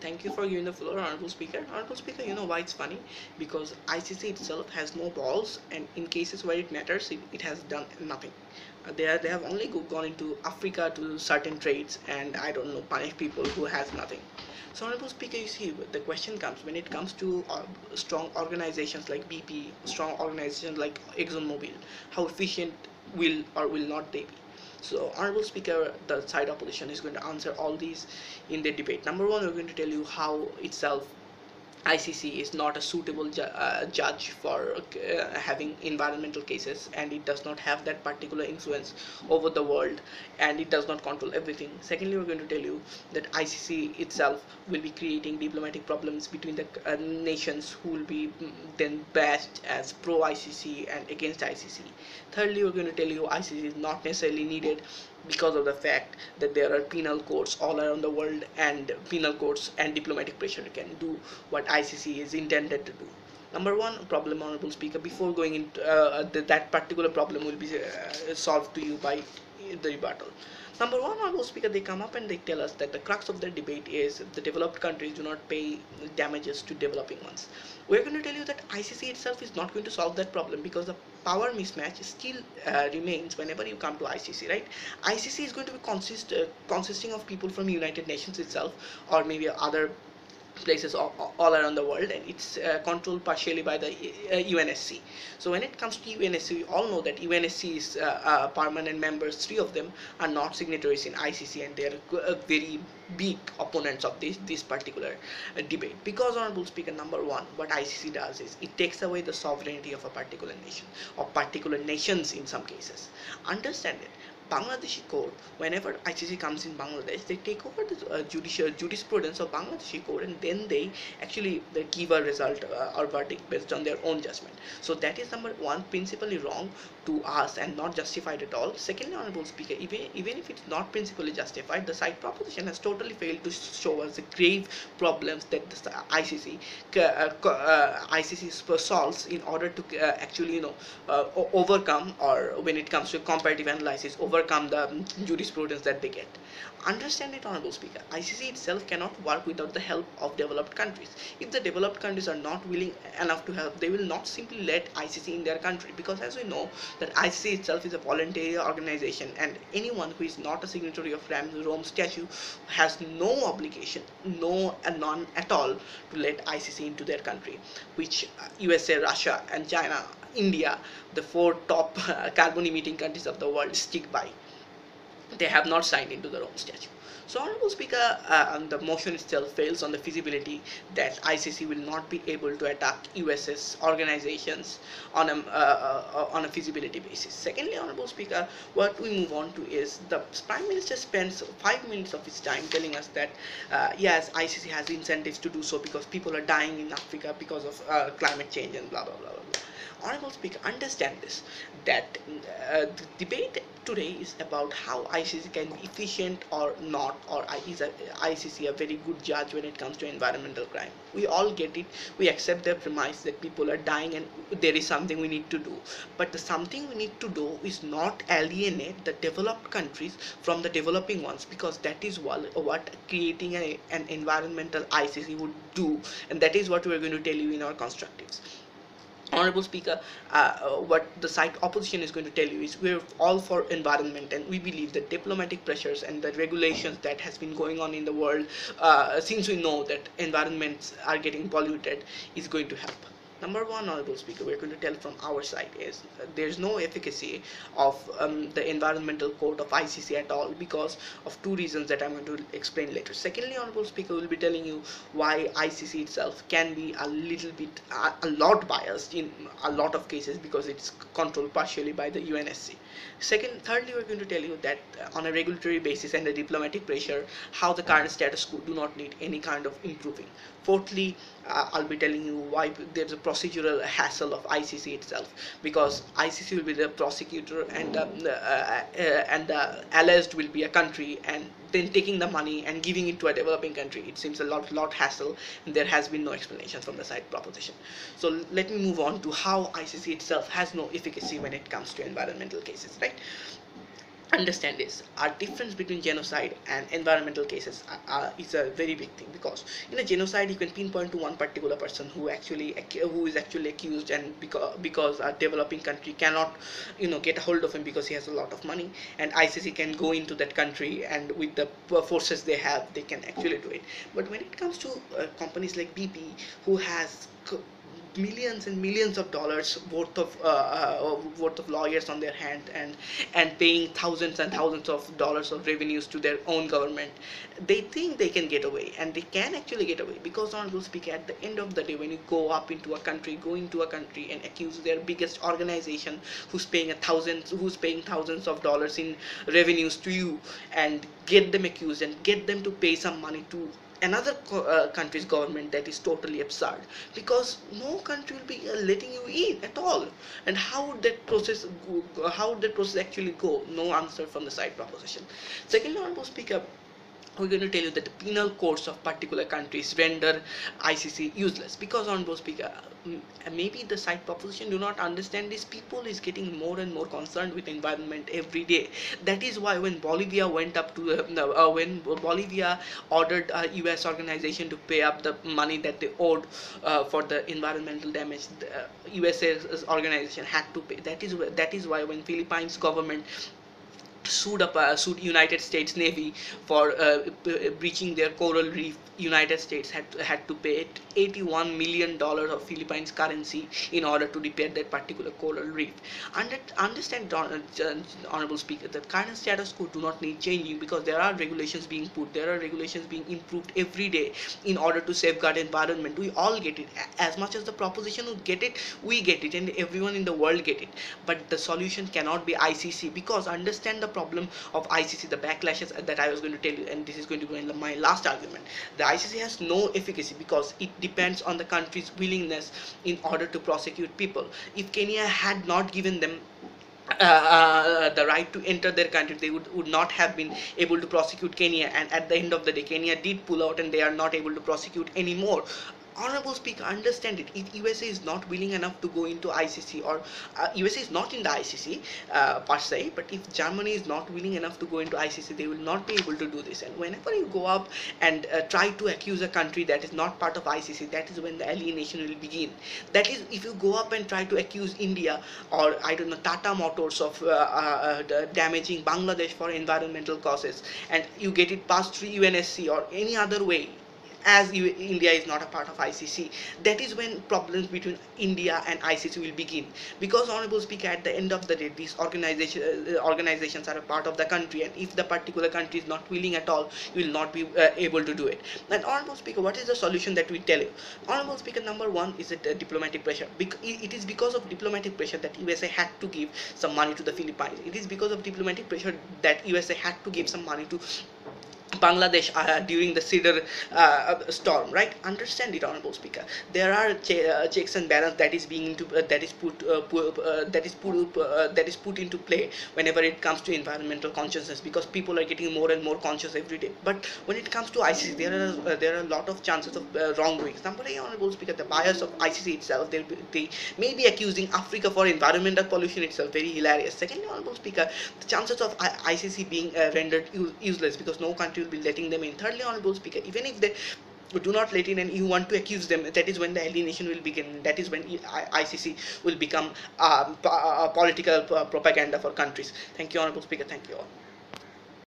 Thank you for giving the floor, Honorable Speaker. Honorable Speaker, you know why it's funny? Because ICC itself has no balls, and in cases where it matters, it has done nothing. They have only gone into Africa to certain trades, and I don't know, punish people who has nothing. So, Honorable Speaker, you see, the question comes when it comes to strong organizations like BP, strong organizations like ExxonMobil, how efficient will or will not they be? So, Honorable Speaker, the side opposition is going to answer all these in the debate. Number one, we're going to tell you how itself ICC is not a suitable judge for having environmental cases, and it does not have that particular influence over the world, and it does not control everything. Secondly, we're going to tell you that ICC itself will be creating diplomatic problems between the nations who will be then bashed as pro ICC and against ICC. Thirdly, we're going to tell you ICC is not necessarily needed because of the fact that there are penal courts all around the world, and penal courts and diplomatic pressure can do what ICC is intended to do. Number one problem, Honorable Speaker, before going into that particular problem will be solved to you by the rebuttal. Number one, Honorable Speaker, they come up and they tell us that the crux of the debate is the developed countries do not pay damages to developing ones. We're going to tell you that ICC itself is not going to solve that problem, because the power mismatch still remains whenever you come to ICC, right? ICC is going to be consisting of people from United Nations itself, or maybe other places all around the world, and it's controlled partially by the UNSC. So when it comes to UNSC, we all know that UNSC is permanent members. Three of them are not signatories in ICC, and they are very big opponents of this particular debate. Because, Honorable Speaker, number one, what ICC does is it takes away the sovereignty of a particular nation, or particular nations in some cases. Understand it. Bangladeshi court, whenever ICC comes in Bangladesh, they take over the jurisprudence of Bangladeshi court, and then they actually they give a result or verdict based on their own judgment. So that is number one, principally wrong to us and not justified at all. Secondly, Honorable Speaker, even if it's not principally justified, the side proposition has totally failed to show us the grave problems that the ICC solves in order to actually overcome, or when it comes to comparative analysis, overcome the jurisprudence that they get. Understand it, Honorable Speaker. ICC itself cannot work without the help of developed countries. If the developed countries are not willing enough to help, they will not simply let ICC in their country, because as we know that ICC itself is a voluntary organization, and anyone who is not a signatory of Rome Statute has no obligation, none at all, to let ICC into their country, which USA, Russia, and China, India, the four top carbon emitting countries of the world, stick by. They have not signed into the Rome Statute. So, Honorable Speaker, the motion itself fails on the feasibility that ICC will not be able to attack USS organizations on a feasibility basis. Secondly, Honorable Speaker, what we move on to is the Prime Minister spends 5 minutes of his time telling us that yes, ICC has incentives to do so because people are dying in Africa because of climate change and blah blah blah blah blah. Honorable Speaker, understand this, that the debate today is about how ICC can be efficient or not, or is ICC a very good judge when it comes to environmental crime. We all get it, we accept the premise that people are dying and there is something we need to do. But the something we need to do is not alienate the developed countries from the developing ones, because that is what creating an environmental ICC would do, and that is what we are going to tell you in our constructives. Honorable Speaker, what the side opposition is going to tell you is we're all for environment, and we believe that diplomatic pressures and the regulations that has been going on in the world, since we know that environments are getting polluted, is going to help. Number one, Honorable Speaker, we're going to tell from our side is there's no efficacy of the environmental court of ICC at all, because of two reasons that I'm going to explain later. Secondly, Honorable Speaker, we'll be telling you why ICC itself can be a little bit, a lot biased in a lot of cases, because it's controlled partially by the UNSC. Thirdly, we're going to tell you that on a regulatory basis and a diplomatic pressure, how the current status quo do not need any kind of improving. Fourthly, I'll be telling you why there's a procedural hassle of ICC itself, because ICC will be the prosecutor, and the alleged will be a country, and then taking the money and giving it to a developing country, it seems a lot hassle, and there has been no explanation from the side proposition. So let me move on to how ICC itself has no efficacy when it comes to environmental cases, right? understand this. Our difference between genocide and environmental cases is a very big thing, because in a genocide you can pinpoint to one particular person who is actually accused, and because a developing country cannot get a hold of him because he has a lot of money, and ICC can go into that country, and with the forces they have, they can actually do it. But when it comes to companies like BP, who has millions and millions of dollars worth of lawyers on their hand, and paying thousands and thousands of dollars of revenues to their own government, they think they can get away, and they can actually get away, because honorable speaker, at the end of the day, when you go into a country and accuse their biggest organization, who's paying thousands of dollars in revenues to you, and get them accused and get them to pay some money to another country's government, that is totally absurd, because no country will be letting you in at all. And how would that process how would that process actually go? No answer from the side proposition. Secondly, honorable speaker, we're going to tell you that the penal courts of particular countries render ICC useless, because honorable speaker, maybe the side proposition do not understand this. People is getting more and more concerned with environment every day. That is why when Bolivia went up to when Bolivia ordered a US organization to pay up the money that they owed for the environmental damage, the USA's organization had to pay. That is why when Philippines government sued United States Navy for breaching their coral reef, United States had to pay $81 million of Philippines currency in order to repair that particular coral reef. Understand, honorable speaker, the current status quo do not need changing, because there are regulations being put, there are regulations being improved every day in order to safeguard environment. We all get it. As much as the proposition would get it, we get it, and everyone in the world get it. But the solution cannot be ICC, because understand the problem of ICC, the backlashes that I was going to tell you, and this is going to be my last argument. The ICC has no efficacy because it depends on the country's willingness in order to prosecute people. If Kenya had not given them the right to enter their country, they would not have been able to prosecute Kenya, and at the end of the day, Kenya did pull out, and they are not able to prosecute anymore. Honorable speaker, understand it. If USA is not willing enough to go into ICC, or USA is not in the ICC per se, but if Germany is not willing enough to go into ICC, they will not be able to do this. And whenever you go up and try to accuse a country that is not part of ICC, that is when the alienation will begin. That is, if you go up and try to accuse India, or I don't know, Tata Motors of damaging Bangladesh for environmental causes, and you get it passed through UNSC or any other way, as India is not a part of ICC, that is when problems between India and ICC will begin. Because honorable speaker, at the end of the day, these organizations are a part of the country, and if the particular country is not willing at all, you will not be able to do it. And honorable speaker, what is the solution that we tell you? Honorable speaker, number one is diplomatic pressure. It is because of diplomatic pressure that USA had to give some money to the Philippines. It is because of diplomatic pressure that USA had to give some money to Bangladesh during the Cedar storm, right? Understand it, honorable speaker. There are checks and balance that is being that is put into play whenever it comes to environmental consciousness, because people are getting more and more conscious every day. But when it comes to ICC, there are a lot of chances of wrongdoings. Number one, honorable speaker, the bias of ICC itself, they may be accusing Africa for environmental pollution itself. Very hilarious. Secondly, honorable speaker, the chances of ICC being rendered useless, because no country will be letting them in. Thirdly, honorable speaker, even if they do not let in and you want to accuse them, that is when the alienation will begin. That is when ICC will become political propaganda for countries. Thank you, honorable speaker. Thank you all.